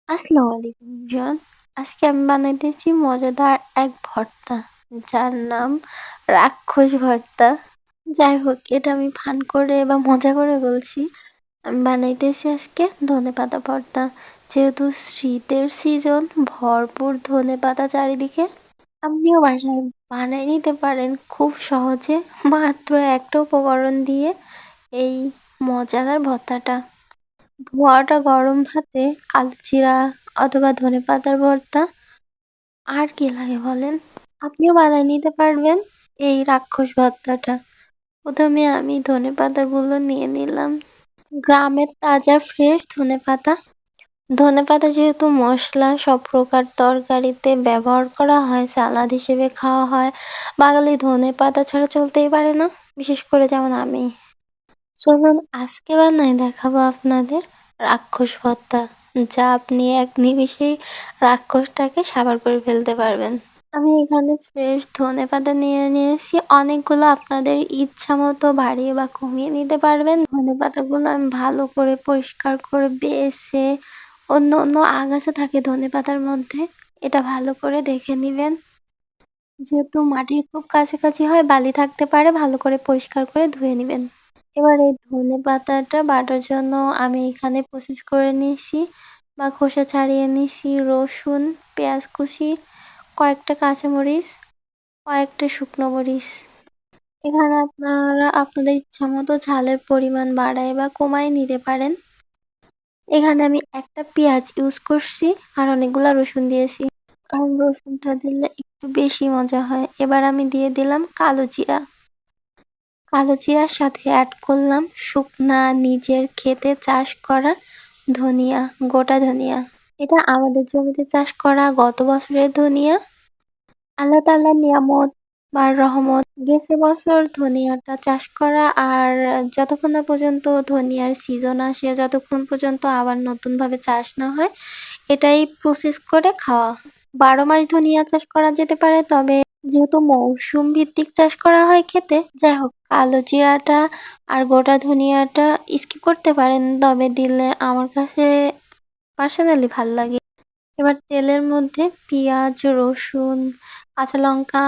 আসসালামু আলাইকুম জন। আজকে আমি বানাইতেছি মজাদার এক ভর্তা, যার নাম রাক্ষস ভর্তা। যাই হোক, এটা আমি ফান করে বা মজা করে বলছি। আমি বানাইতেছি আজকে ধনেপাতা ভর্তা। যেহেতু শীতের সিজন, ভরপুর ধনেপাতা চারিদিকে। আপনিও বাসায় বানাই নিতে পারেন খুব সহজে, মাত্র একটা উপকরণ দিয়ে এই মজাদার ভর্তাটা। ধোয়াটা গরম ভাতে কালো জিরা অথবা ধনেপাতার ভর্তা, আর কি লাগে বলেন? আপনিও বানায় নিতে পারবেন এই রাক্ষস ভর্তাটা। প্রথমে আমি ধনেপাতাগুলো নিয়ে নিলাম, গ্রামের তাজা ফ্রেশ ধনেপাতা। ধনেপাতা যেহেতু মশলা সব প্রকার তরকারিতে ব্যবহার করা হয়, সালাদ হিসেবে খাওয়া হয়, বাঙালি ধনেপাতা ছাড়া চলতেই পারে না, বিশেষ করে যেমন আমি। চলুন আজকে বানাই দেখাবো আপনাদের রাক্ষস ভর্তা, যা আপনি এক নিমিষেই রাক্ষসটাকে সাবার করে ফেলতে পারবেন। আমি এখানে ফ্রেশ ধনেপাতা নিয়ে নিয়েছি অনেকগুলো, আপনাদের ইচ্ছা মতো বাড়িয়ে বা কমিয়ে নিতে পারবেন। ধনেপাতাগুলো আমি ভালো করে পরিষ্কার করে বেছে, অন্য অন্য আগাছা থাকে ধনেপাতার মধ্যে, এটা ভালো করে দেখে নিবেন। যেহেতু মাটির খুব কাছাকাছি হয়, বালি থাকতে পারে, ভালো করে পরিষ্কার করে ধুয়ে নিবেন। এবার এই ধনেপাতাটা বাটার জন্য আমি এখানে প্রসেস করে নিয়েছি বা খোসা ছাড়িয়ে নিয়েছি রসুন, পেঁয়াজ কুচি, কয়েকটা কাঁচামরিচ, কয়েকটা শুকনো মরিচ। এখানে আপনারা আপনাদের ইচ্ছা মতো ঝালের পরিমাণ বাড়ায় বা কমায় নিতে পারেন। এখানে আমি একটা পেঁয়াজ ইউজ করছি আর অনেকগুলা রসুন দিয়েছি, কারণ রসুনটা দিলে একটু বেশি মজা হয়। এবার আমি দিয়ে দিলাম কালো জিরা। কালো জিরার সাথে অ্যাড করলাম শুকনা নিজের ক্ষেতে চাষ করা ধনিয়া, গোটা ধনিয়া। এটা আমাদের জমিতে চাষ করা গত বছরের ধনিয়া। আল্লাহ তাআলার নিয়ামত বা রহমত, গেছে বছর ধনিয়াটা চাষ করা। আর যতক্ষণ না পর্যন্ত ধনিয়ার সিজন আসে, যতক্ষণ পর্যন্ত আবার নতুনভাবে চাষ না হয়, এটাই প্রসেস করে খাওয়া। 12 মাস ধনিয়া চাষ করা যেতে পারে, তবে যেহেতু মৌসুম ভিত্তিক চাষ করা হয় খেতে, যাই হোক কালো জিরাটা আর গোটা ধনিয়াটা স্কিপ করতে পারেন, তবে দিলে আমার কাছে পার্সোনালি ভাল লাগে। এবার তেলের মধ্যে পেঁয়াজ, রসুন, কাঁচা লঙ্কা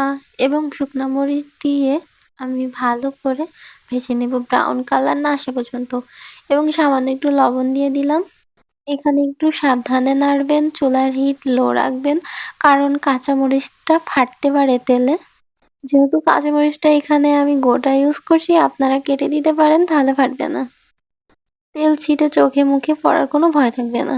এবং শুকনো মরিচ দিয়ে আমি ভালো করে ভেজে নেব, ব্রাউন কালার না আসা পর্যন্ত। এবং সামান্য একটু লবণ দিয়ে দিলাম। এখানে একটু সাবধানে নাড়বেন, চুলার হিট লো রাখবেন, কারণ কাঁচামরিচটা ফাটতে পারে তেলে। যেহেতু কাঁচামরিচটা এখানে আমি গোটা ইউজ করছি, আপনারা কেটে দিতে পারেন, তাহলে ফাটবে না। তেল ছিটে চোখে মুখে পড়ার কোনো ভয় থাকবে না।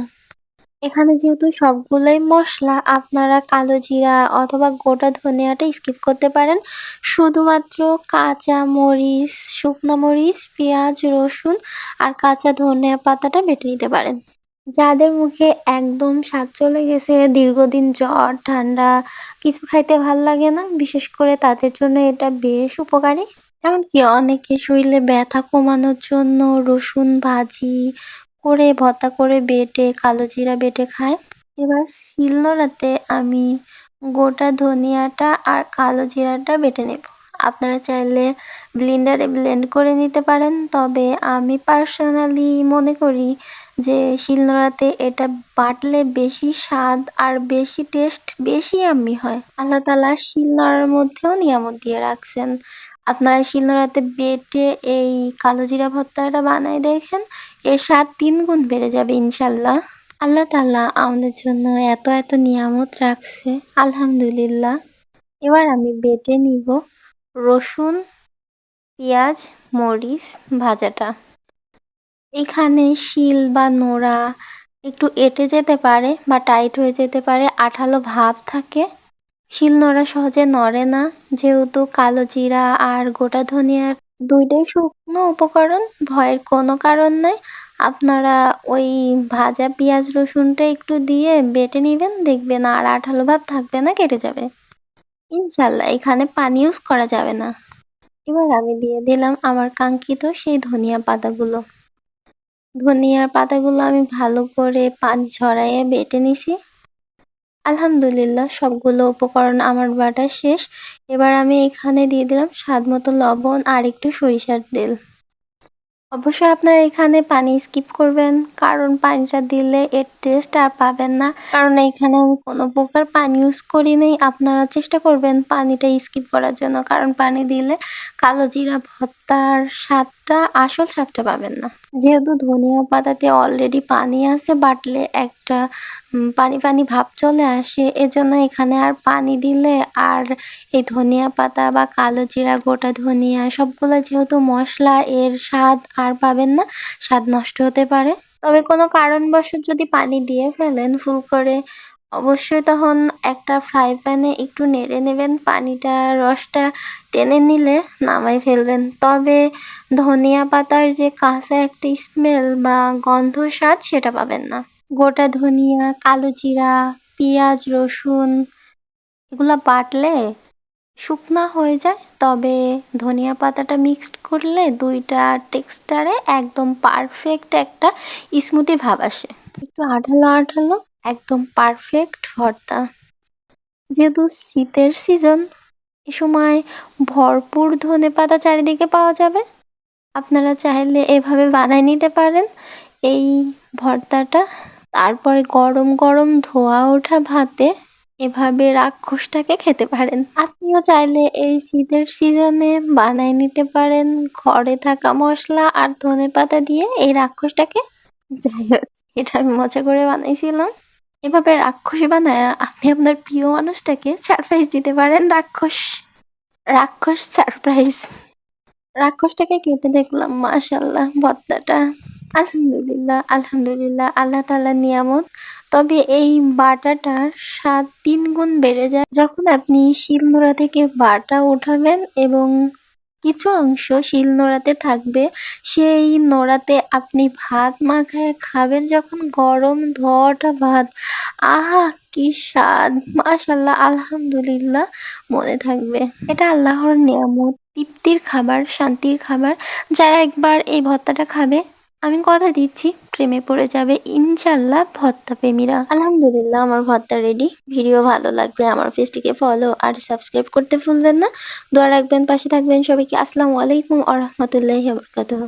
এখানে যেহেতু সবগুলোই মশলা, আপনারা কালো জিরা অথবা গোটা ধনিয়াটা স্কিপ করতে পারেন। শুধুমাত্র কাঁচা মরিচ, শুকনো মরিচ, পেঁয়াজ, রসুন আর কাঁচা ধনিয়া পাতাটা বেটে নিতে পারেন। যাদের মুখে একদম স্বাদ চলে গেছে, দীর্ঘদিন জ্বর ঠান্ডা কিছু খাইতে ভাল লাগে না, বিশেষ করে তাদের জন্য এটা বেশ উপকারী। এমনকি অনেকে শরীরে ব্যথা কমানোর জন্য রসুন ভাজি করে ভর্তা করে বেটে কালো জিরা বেটে খায়। এবার শিলনোড়াতে আমি গোটা ধনিয়াটা আর কালো জিরাটা বেটে নেব। আপনারা চাইলে ব্লেন্ডারে ব্লেন্ড করে নিতে পারেন, তবে আমি পার্সোনালি মনে করি যে শিলনোড়াতে এটা বাটলে বেশি স্বাদ আর বেশি টেস্ট, বেশি ইয়াম্মি হয়। আল্লাহ তাআলা শিলনোড়ার মধ্যেও নিয়ামত দিয়ে রাখছেন। আপনারা শিলনোড়াতে বেটে এই কালো জিরা ভর্তাটা বানায় দেখেন, এর স্বাদ 3 গুণ বেড়ে যাবে ইনশাল্লাহ। আল্লাহ তাআলা আমাদের জন্য এত এত নিয়ামত রাখছে, আলহামদুলিল্লাহ। এবার আমি বেটে নিব রসুন, পেঁয়াজ, মরিচ ভাজাটা। এখানে শিল বা নোড়া একটু এঁটে যেতে পারে বা টাইট হয়ে যেতে পারে, আঠালো ভাব থাকে। শিলনোড়া সহজে নড়ে না, যেহেতু কালো জিরা আর গোটা ধনিয়ার দুইটাই শুকনো উপকরণ, ভয়ের কোনো কারণ নাই। আপনারা ওই ভাজা পেঁয়াজ রসুনটা একটু দিয়ে বেটে নেবেন, দেখবেন আর আঠালো ভাব থাকবে না, কেটে যাবে ইনশাল্লাহ। এখানে পানি ইউজ করা যাবে না। এবার আমি দিয়ে দিলাম আমার কাঙ্ক্ষিত সেই ধনিয়া পাতাগুলো। ধনিয়ার পাতাগুলো আমি ভালো করে পানি ঝরাইয়ে বেটে নিছি। আলহামদুলিল্লাহ, সবগুলো উপকরণ আমার বাটা শেষ। এবার আমি এখানে দিয়ে দিলাম স্বাদ মতো লবণ আর একটু সরিষার তেল। অবশ্যই আপনারা এখানে পানি স্কিপ করবেন, কারণ পানিটা দিলে এর টেস্ট আর পাবেন না। কারণ এখানে আমি কোনো প্রকার পানি ইউজ করিনি। আপনারা চেষ্টা করবেন পানিটা স্কিপ করার জন্য, কারণ পানি দিলে কালো জিরা ভর্তার স্বাদটা, আসল স্বাদটা পাবেন না। যেহেতু ধনিয়া পাতাতে অলরেডি পানি আছে, বাটলে একটা পানি পানি ভাব চলে আসে, এজন্য এখানে আর পানি দিলে আর এই ধনিয়া পাতা বা কালো জিরা, গোটা ধনিয়া সবগুলো যেহেতু মশলা, এর স্বাদ আর পাবেন না, স্বাদ নষ্ট হতে পারে। তবে কোনো কারণবশত যদি পানি দিয়ে ফেলেন ফুল করে, অবশ্যই তখন একটা ফ্রাই প্যানে একটু নেড়ে নেবেন, পানিটা রসটা টেনে নিলে নামাই ফেলবেন। তবে ধনিয়া পাতার যে কাঁচা একটা স্মেল বা গন্ধ, স্বাদ সেটা পাবেন না। গোটা ধনিয়া, কালো জিরা, পেঁয়াজ, রসুন এগুলা বাটলে শুকনা হয়ে যায়, তবে ধনিয়া পাতাটা মিক্সড করলে দুইটা টেক্সচারে একদম পারফেক্ট একটা স্মুদি ভাব আসে। একটু আঠালো আঠালো, একদম পারফেক্ট ভর্তা। যেহেতু শীতের সিজন, এ সময় ভরপুর ধনেপাতা চারিদিকে পাওয়া যাবে। আপনারা চাইলে এভাবে বানায় নিতে পারেন এই ভর্তাটা। তারপরে গরম গরম ধোয়া ওঠা ভাতে এভাবে রাক্ষসটাকে খেতে পারেন। আপনিও চাইলে এই শীতের সিজনে বানায় নিতে পারেন ঘরে থাকা মশলা আর ধনেপাতা দিয়ে এই রাক্ষসটাকে। যাই হোক, এটা আমি মজা করে বানাইছিলাম। এভাবে রাক্ষসী বানায় আপনি আপনার প্রিয় মানুষটাকে সারপ্রাইজ দিতে পারেন। রাক্ষস রাক্ষস সারপ্রাইজ। রাক্ষসটাকে কেটে দেখলাম, মাশাল্লাহ ভর্তাটা আলহামদুলিল্লাহ আলহামদুলিল্লাহ, আল্লাহ তাআলার নিয়ামত। তবে এই বাটাটার স্বাদ ৩ গুণ বেড়ে যায় যখন আপনি শিলনোড়া থেকে বাটা উঠাবেন এবং কিছু অংশ শিলনোড়াতে থাকবে। সেই নোড়াতে আপনি ভাত মাখায় খাবেন যখন, গরম ধোয়া ওঠা ভাত, আহা কি স্বাদ! মাশাল্লাহ আলহামদুলিল্লাহ মনে থাকবে। এটা আল্লাহর নিয়ামত, তৃপ্তির খাবার, শান্তির খাবার। যারা একবার এই ভর্তাটা খাবে, আমি কথা দিচ্ছি প্রেমে পড়ে যাবে ইনশাল্লাহ ভর্তা প্রেমীরা। আলহামদুলিল্লাহ, আমার ভর্তা রেডি। ভিডিও ভালো লাগলে আমার পেজটিকে ফলো আর সাবস্ক্রাইব করতে ভুলবেন না। দোয়া রাখবেন, পাশে থাকবেন। সবাইকে আসসালামু আলাইকুম ওয়া রাহমাতুল্লাহি ওয়া বারাকাতুহু।